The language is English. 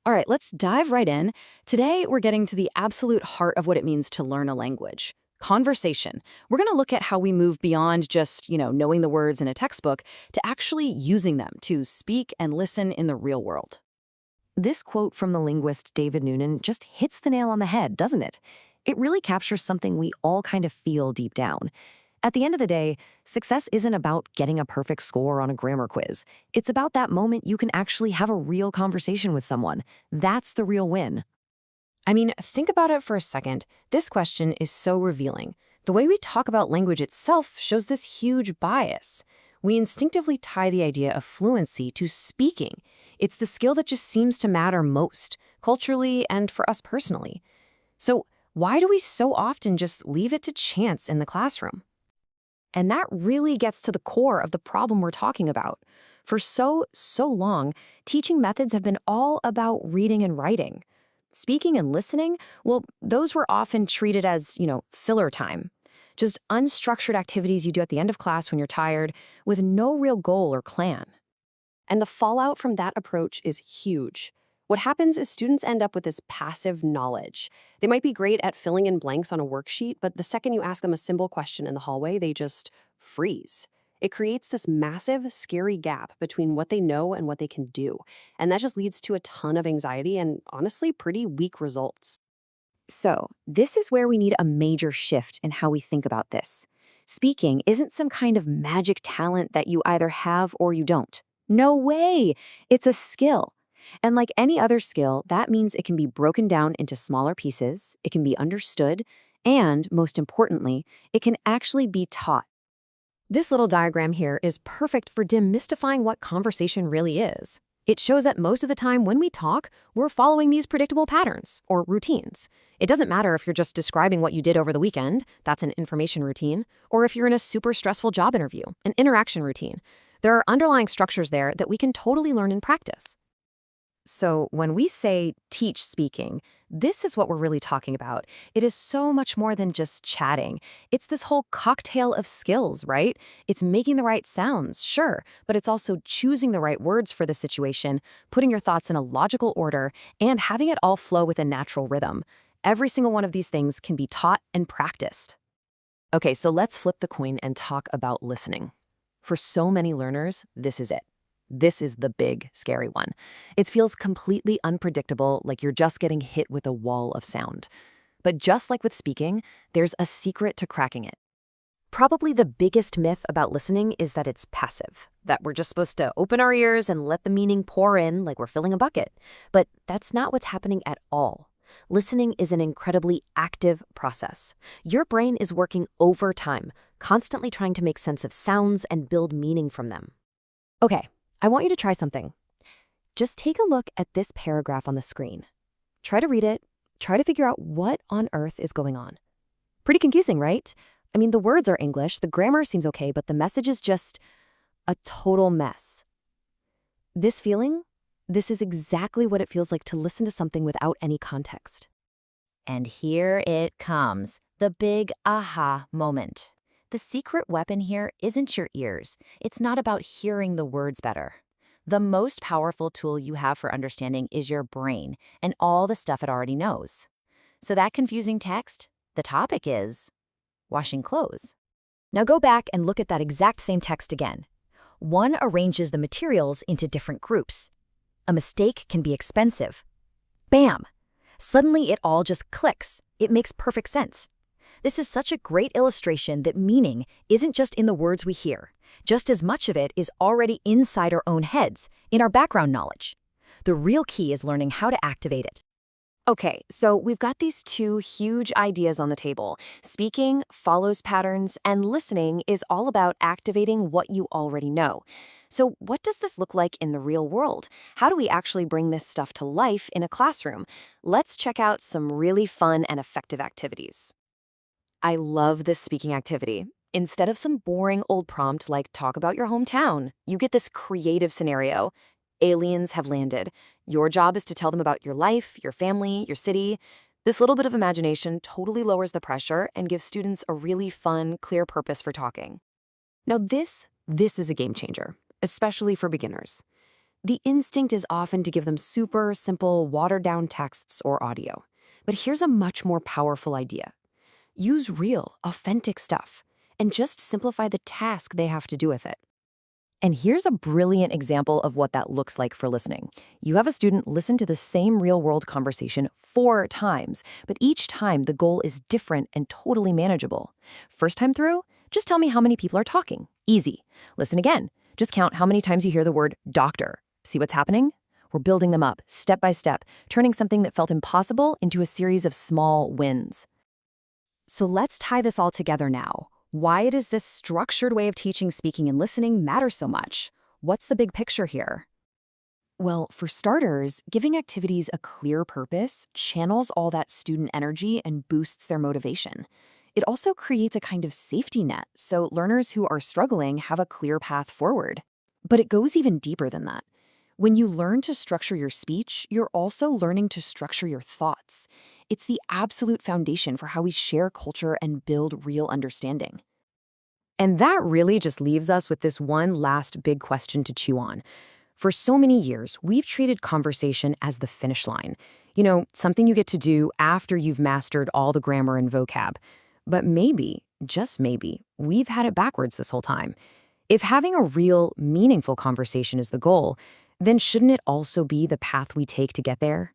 All right, let's dive right in. Today, we're getting to the absolute heart of what it means to learn a language. Conversation. We're going to look at how we move beyond just, knowing the words in a textbook to actually using them to speak and listen in the real world. This quote from the linguist David Noonan just hits the nail on the head, doesn't it? It really captures something we all kind of feel deep down. At the end of the day, success isn't about getting a perfect score on a grammar quiz. It's about that moment you can actually have a real conversation with someone. That's the real win. I mean, think about it for a second. This question is so revealing. The way we talk about language itself shows this huge bias. We instinctively tie the idea of fluency to speaking. It's the skill that just seems to matter most, culturally and for us personally. So why do we so often just leave it to chance in the classroom? And that really gets to the core of the problem we're talking about. For so long, teaching methods have been all about reading and writing. Speaking and listening, well, those were often treated as, filler time. Just unstructured activities you do at the end of class when you're tired, with no real goal or plan. And the fallout from that approach is huge. What happens is students end up with this passive knowledge. They might be great at filling in blanks on a worksheet, but the second you ask them a simple question in the hallway, they just freeze. It creates this massive, scary gap between what they know and what they can do. And that just leads to a ton of anxiety and, honestly, pretty weak results. So, this is where we need a major shift in how we think about this. Speaking isn't some kind of magic talent that you either have or you don't. No way! It's a skill. And like any other skill, that means it can be broken down into smaller pieces, it can be understood, and, most importantly, it can actually be taught. This little diagram here is perfect for demystifying what conversation really is. It shows that most of the time when we talk, we're following these predictable patterns, or routines. It doesn't matter if you're just describing what you did over the weekend, that's an information routine, or if you're in a super stressful job interview, an interaction routine. There are underlying structures there that we can totally learn in practice. So when we say teach speaking, this is what we're really talking about. It is so much more than just chatting. It's this whole cocktail of skills, right? It's making the right sounds, sure, but it's also choosing the right words for the situation, putting your thoughts in a logical order, and having it all flow with a natural rhythm. Every single one of these things can be taught and practiced. Okay, so let's flip the coin and talk about listening. For so many learners, this is it. This is the big, scary one. It feels completely unpredictable, like you're just getting hit with a wall of sound. But just like with speaking, there's a secret to cracking it. Probably the biggest myth about listening is that it's passive, that we're just supposed to open our ears and let the meaning pour in like we're filling a bucket. But that's not what's happening at all. Listening is an incredibly active process. Your brain is working overtime, constantly trying to make sense of sounds and build meaning from them. Okay. I want you to try something. Just take a look at this paragraph on the screen. Try to read it. Try to figure out what on earth is going on. Pretty confusing, right? I mean, the words are English, the grammar seems okay, but the message is just a total mess. This feeling, this is exactly what it feels like to listen to something without any context. And here it comes, the big aha moment. The secret weapon here isn't your ears. It's not about hearing the words better. The most powerful tool you have for understanding is your brain and all the stuff it already knows. So that confusing text, the topic is washing clothes. Now go back and look at that exact same text again. One arranges the materials into different groups. A mistake can be expensive. Bam! Suddenly it all just clicks. It makes perfect sense. This is such a great illustration that meaning isn't just in the words we hear. Just as much of it is already inside our own heads, in our background knowledge. The real key is learning how to activate it. Okay, so we've got these two huge ideas on the table. Speaking follows patterns, and listening is all about activating what you already know. So what does this look like in the real world? How do we actually bring this stuff to life in a classroom? Let's check out some really fun and effective activities. I love this speaking activity. Instead of some boring old prompt like talk about your hometown, you get this creative scenario. Aliens have landed. Your job is to tell them about your life, your family, your city. This little bit of imagination totally lowers the pressure and gives students a really fun, clear purpose for talking. Now this is a game changer, especially for beginners. The instinct is often to give them super simple, watered-down texts or audio. But here's a much more powerful idea. Use real, authentic stuff, and just simplify the task they have to do with it. And here's a brilliant example of what that looks like for listening. You have a student listen to the same real-world conversation 4 times, but each time the goal is different and totally manageable. First time through, just tell me how many people are talking. Easy. Listen again. Just count how many times you hear the word doctor. See what's happening? We're building them up, step by step, turning something that felt impossible into a series of small wins. So let's tie this all together now. Why does this structured way of teaching speaking and listening matter so much? What's the big picture here? Well, for starters, giving activities a clear purpose channels all that student energy and boosts their motivation. It also creates a kind of safety net, so learners who are struggling have a clear path forward. But it goes even deeper than that. When you learn to structure your speech, you're also learning to structure your thoughts. It's the absolute foundation for how we share culture and build real understanding. And that really just leaves us with this one last big question to chew on. For so many years, we've treated conversation as the finish line. You know, something you get to do after you've mastered all the grammar and vocab. But maybe, just maybe, we've had it backwards this whole time. If having a real, meaningful conversation is the goal, then shouldn't it also be the path we take to get there?